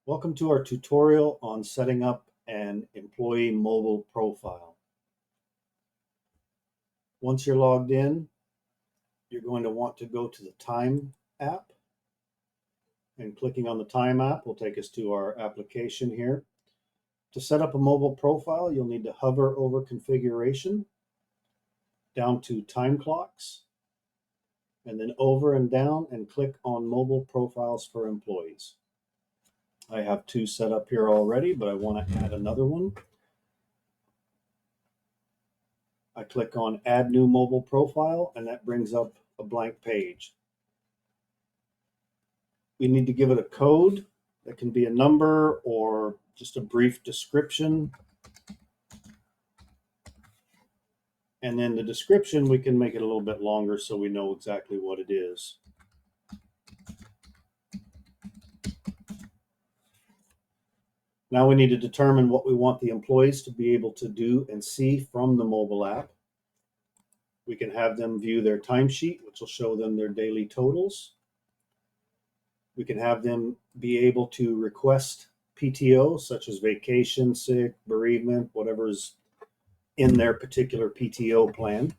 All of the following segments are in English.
Welcome to our tutorial on setting up an employee mobile profile. Once you're logged in, you're going to want to go to the Time app, and clicking on the Time app will take us to our application here. To set up a mobile profile, you'll need to hover over Configuration, down to Time Clocks, and then over and down and click on Mobile Profiles for Employees. I have two set up here already, but I want to add another one. I click on Add New Mobile Profile, and that brings up a blank page. We need to give it a code. That can be a number or just a brief description. And then the description, we can make it a little bit longer so we know exactly what it is. Now we need to determine what we want the employees to be able to do and see from the mobile app. We can have them view their timesheet, which will show them their daily totals. We can have them be able to request PTO, such as vacation, sick, bereavement, whatever's in their particular PTO plan.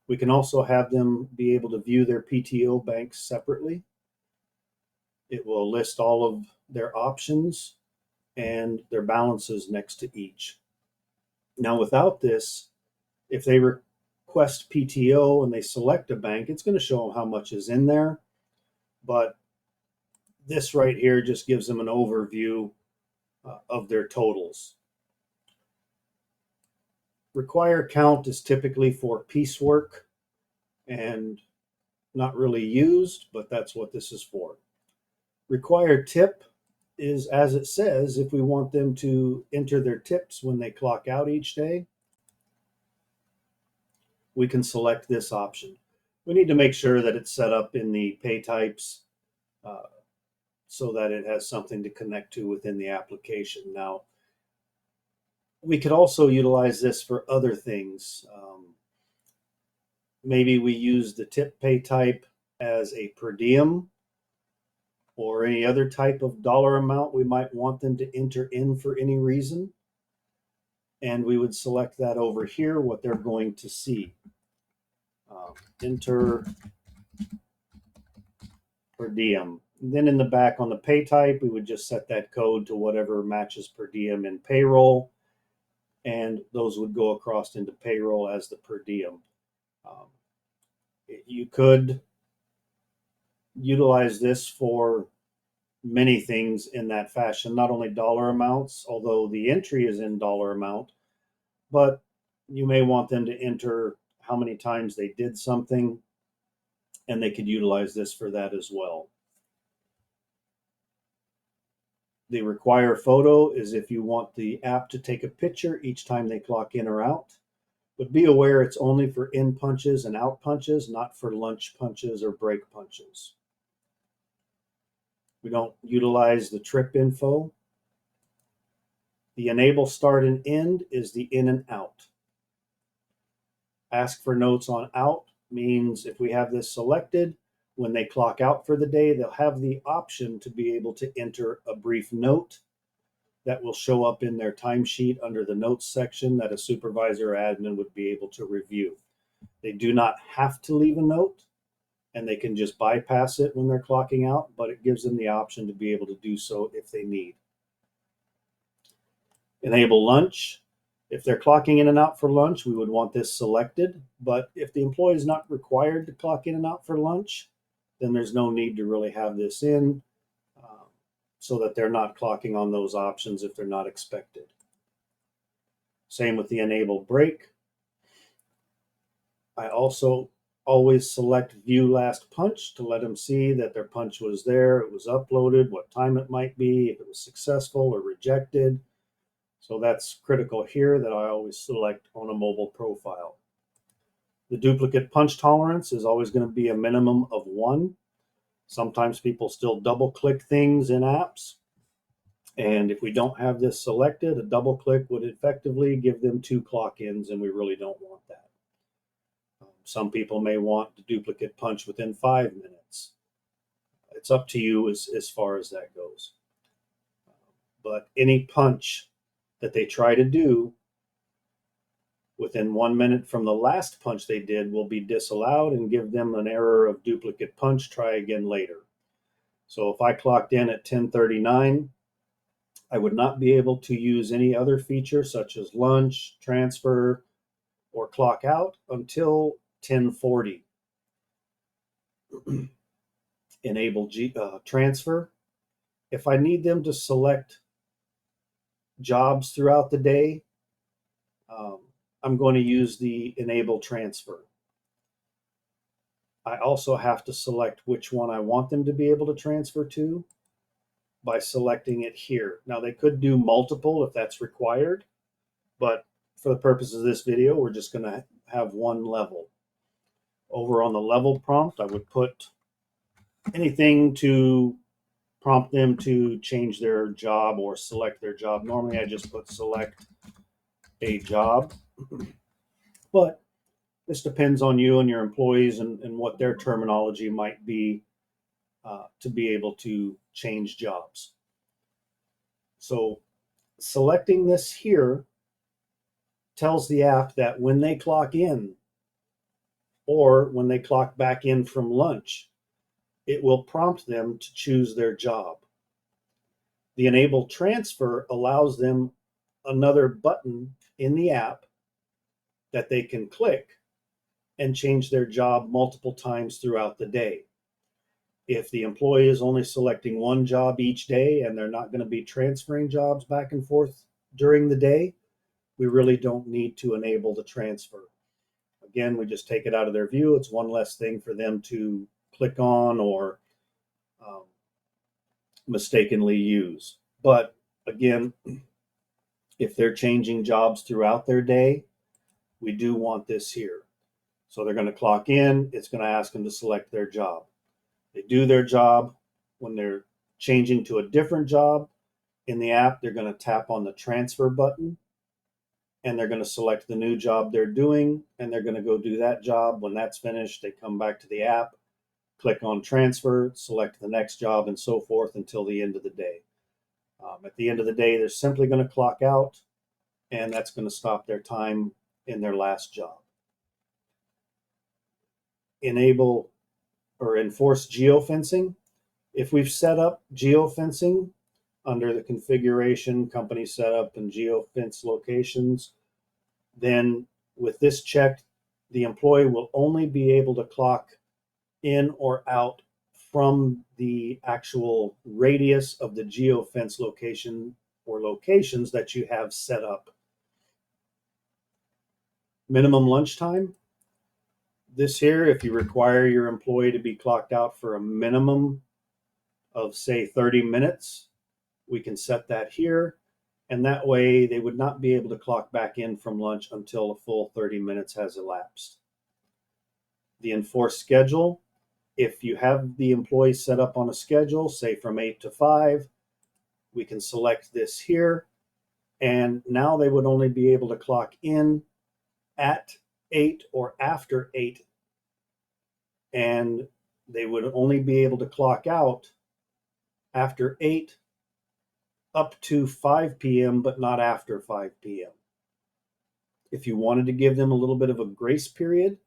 We can also have them be able to view their PTO banks separately. It will list all of their options and their balances next to each. Now, without this, if they request PTO and they select a bank, it's going to show them how much is in there. But this right here just gives them an overview of their totals. Require count is typically for piecework and not really used, but that's what this is for. Required tip is, as it says, if we want them to enter their tips when they clock out each day, we can select this option. We need to make sure that it's set up in the pay types so that it has something to connect to within the application. Now, we could also utilize this for other things. Maybe we use the tip pay type as a per diem or any other type of dollar amount we might want them to enter in for any reason. And we would select that over here, what they're going to see. Enter per diem. And then in the back on the pay type, we would just set that code to whatever matches per diem in payroll. And those would go across into payroll as the per diem. You could utilize this for many things in that fashion, not only dollar amounts, although the entry is in dollar amount, but you may want them to enter how many times they did something, and they could utilize this for that as well. The require photo is if you want the app to take a picture each time they clock in or out. But be aware it's only for in punches and out punches, not for lunch punches or break punches. We don't utilize the trip info. The enable start and end is the in and out. Ask for notes on out means if we have this selected, when they clock out for the day, they'll have the option to be able to enter a brief note that will show up in their timesheet under the notes section that a supervisor or admin would be able to review. They do not have to leave a note, and they can just bypass it when they're clocking out, but it gives them the option to be able to do so if they need. Enable lunch. If they're clocking in and out for lunch, we would want this selected, but if the employee is not required to clock in and out for lunch, then there's no need to really have this in, so that they're not clocking on those options if they're not expected. Same with the enable break. I also always select view last punch to let them see that their punch was there, it was uploaded, what time it might be, if it was successful or rejected. So that's critical here that I always select on a mobile profile. The duplicate punch tolerance is always going to be a minimum of 1. Sometimes people still double click things in apps. And if we don't have this selected, a double click would effectively give them 2 clock ins, and we really don't want that. Some people may want the duplicate punch within 5 minutes. It's up to you as far as that goes. but any punch that they try to do within 1 minute from the last punch they did will be disallowed and give them an error of duplicate punch, try again later. So if I clocked in at 10:39, I would not be able to use any other feature such as lunch, transfer, or clock out until 10:40. Enable transfer. If I need them to select jobs throughout the day, I'm going to use the enable transfer. I also have to select which one I want them to be able to transfer to by selecting it here. Now they could do multiple if that's required, but for the purpose of this video, we're just going to have one level. Over on the level prompt, I would put anything to prompt them to change their job or select their job. Normally I just put select a job, but this depends on you and your employees and what their terminology might be to be able to change jobs. So selecting this here tells the app that when they clock in or when they clock back in from lunch, it will prompt them to choose their job. The enable transfer allows them another button in the app that they can click and change their job multiple times throughout the day. If the employee is only selecting one job each day and they're not going to be transferring jobs back and forth during the day, we really don't need to enable the transfer. Again, we just take it out of their view. It's one less thing for them to click on or mistakenly use. But again, if they're changing jobs throughout their day, we do want this here. So they're going to clock in. It's going to ask them to select their job. They do their job. When they're changing to a different job in the app, they're going to tap on the transfer button and they're going to select the new job they're doing and they're going to go do that job. When that's finished, they come back to the app, click on transfer, select the next job, and so forth until the end of the day. At the end of the day, they're simply going to clock out, and that's going to stop their time in their last job. Enable or enforce geofencing. If we've set up geofencing under the configuration, company setup, and geofence locations, then with this checked, the employee will only be able to clock in or out from the actual radius of the geofence location or locations that you have set up. Minimum lunchtime. This here, if you require your employee to be clocked out for a minimum of, say, 30 minutes, we can set that here. And that way they would not be able to clock back in from lunch until a full 30 minutes has elapsed. The enforced schedule. If you have the employee set up on a schedule, say from 8 to 5, we can select this here. And now they would only be able to clock in at 8 or after 8. And they would only be able to clock out after 8 up to 5 p.m., but not after 5 p.m. If you wanted to give them a little bit of a grace period,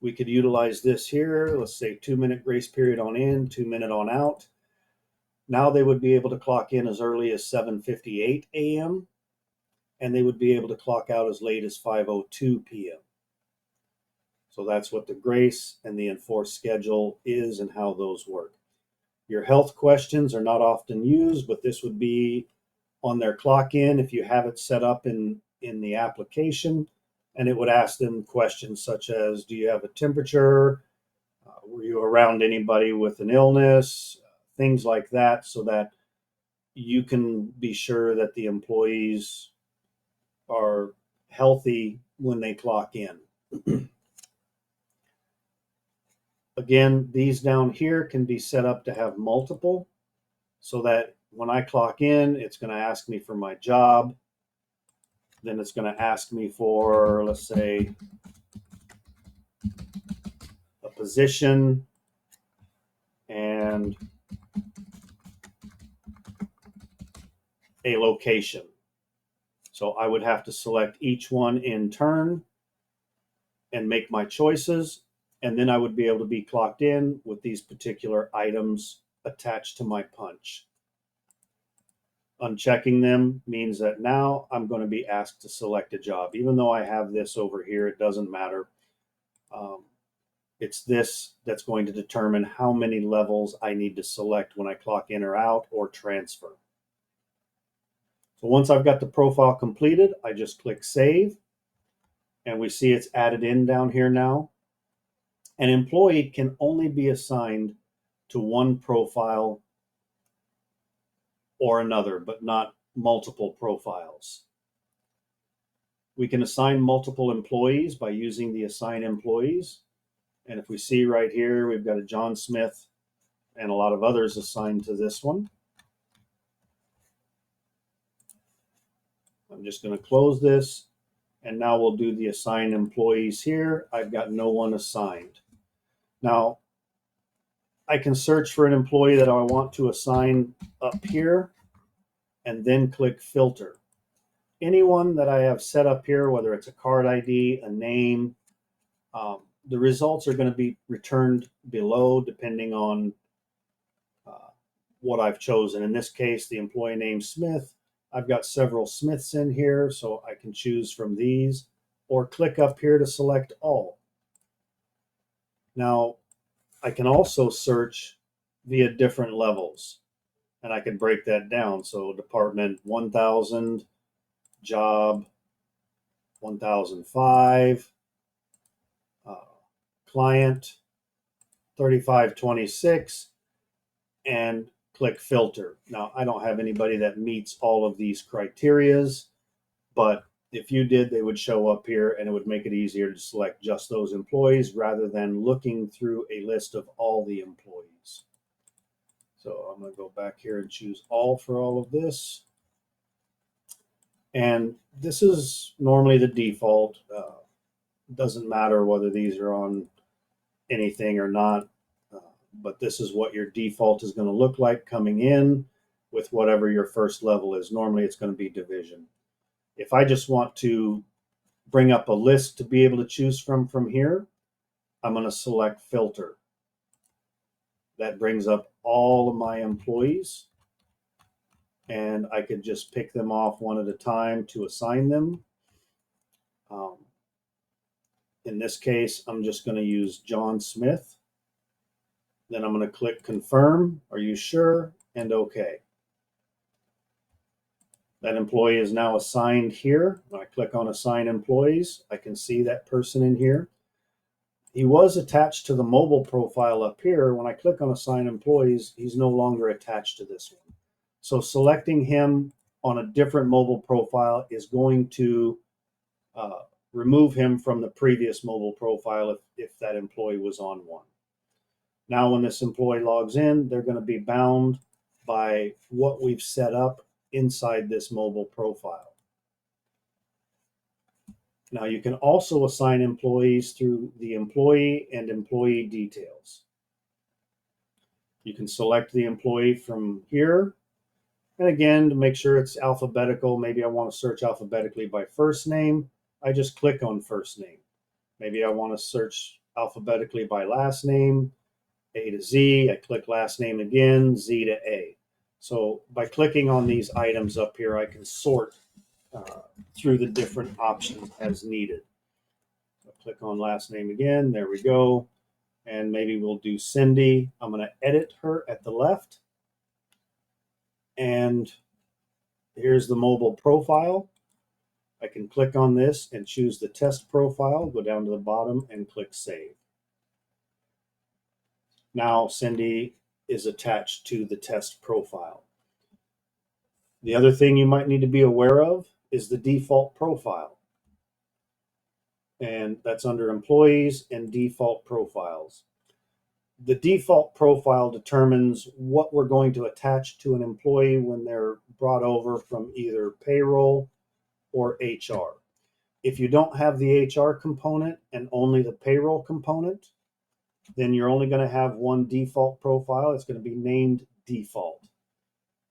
we could utilize this here. Let's say 2-minute grace period on in, 2-minute on out. Now they would be able to clock in as early as 7:58 a.m. and they would be able to clock out as late as 5:02 p.m. So that's what the grace and the enforced schedule is and how those work. Your health questions are not often used, but this would be on their clock in if you have it set up in the application, and it would ask them questions such as, do you have a temperature? Were you around anybody with an illness? Things like that, so that you can be sure that the employees are healthy when they clock in. Again, these down here can be set up to have multiple, so that when I clock in, it's going to ask me for my job. Then it's going to ask me for, let's say, a position and a location. So I would have to select each one in turn and make my choices, and then I would be able to be clocked in with these particular items attached to my punch. Unchecking them means that now I'm going to be asked to select a job. Even though I have this over here, it doesn't matter. It's this that's going to determine how many levels I need to select when I clock in or out or transfer. So once I've got the profile completed, I just click save, and we see it's added in down here now. An employee can only be assigned to one profile or another, but not multiple profiles. We can assign multiple employees by using the assign employees. And if we see right here, we've got a John Smith and a lot of others assigned to this one. I'm just going to close this, and now we'll do the assign employees here. I've got no one assigned. Now, I can search for an employee that I want to assign up here and then click filter. Anyone that I have set up here, whether it's a card ID, a name, the results are going to be returned below depending on what I've chosen. In this case, the employee name Smith. I've got several Smiths in here, so I can choose from these or click up here to select all. Now, I can also search via different levels, and I can break that down. So department 1000, job 1005, client 3526, and click filter. Now, I don't have anybody that meets all of these criterias, but if you did, they would show up here, and it would make it easier to select just those employees rather than looking through a list of all the employees. So I'm going to go back here and choose all for all of this. And this is normally the default. Doesn't matter whether these are on anything or not, but this is what your default is going to look like coming in with whatever your first level is. Normally it's going to be division. If I just want to bring up a list to be able to choose from here, I'm going to select filter. That brings up all of my employees, and I could just pick them off one at a time to assign them. In this case, I'm just going to use John Smith. Then I'm going to click confirm. Are you sure? And OK. That employee is now assigned here. When I click on assign employees, I can see that person in here. He was attached to the mobile profile up here. When I click on assign employees, he's no longer attached to this one. So selecting him on a different mobile profile is going to remove him from the previous mobile profile if that employee was on one. Now, when this employee logs in, they're going to be bound by what we've set up inside this mobile profile. Now, you can also assign employees through the employee and employee details. You can select the employee from here. And again, to make sure it's alphabetical, maybe I want to search alphabetically by first name. I just click on first name. Maybe I want to search alphabetically by last name, A to Z. I click last name again, Z to A. So by clicking on these items up here, I can sort through the different options as needed. So click on last name again. There we go. And maybe we'll do Cindy. I'm going to edit her at the left. And here's the mobile profile. I can click on this and choose the test profile, go down to the bottom and click save. Now Cindy is attached to the test profile. The other thing you might need to be aware of is the default profile. And that's under employees and default profiles. The default profile determines what we're going to attach to an employee when they're brought over from either payroll or HR. If you don't have the HR component and only the payroll component, then you're only going to have one default profile. It's going to be named default.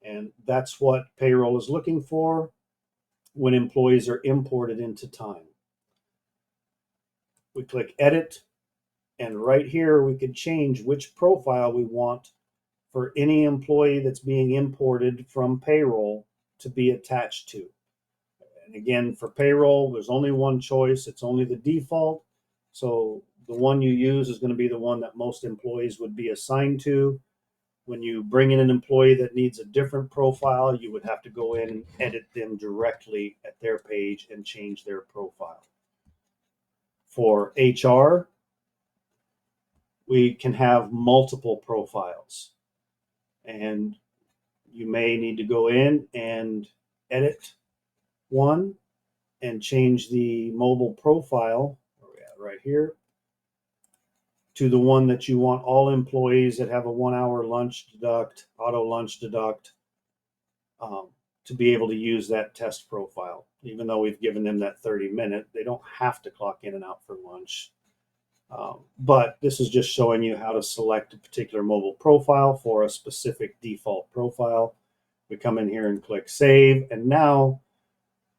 And that's what payroll is looking for when employees are imported into time. We click edit, and right here we can change which profile we want for any employee that's being imported from payroll to be attached to. And again, for payroll, there's only one choice. It's only the default. So the one you use is going to be the one that most employees would be assigned to. When you bring in an employee that needs a different profile, you would have to go in and edit them directly at their page and change their profile. For HR, we can have multiple profiles, and you may need to go in and edit one and change the mobile profile, where we at, right here, to the one that you want all employees that have a 1 hour lunch deduct, auto lunch deduct, to be able to use that test profile. Even though we've given them that 30-minute, they don't have to clock in and out for lunch. But this is just showing you how to select a particular mobile profile for a specific default profile. We come in here and click save. And now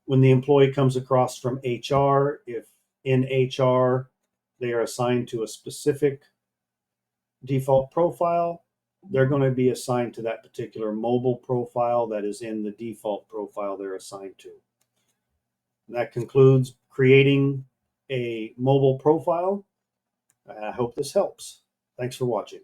when the employee comes across from HR, if in HR they are assigned to a specific default profile, they're going to be assigned to that particular mobile profile that is in the default profile they're assigned to. And that concludes creating a mobile profile. I hope this helps. Thanks for watching.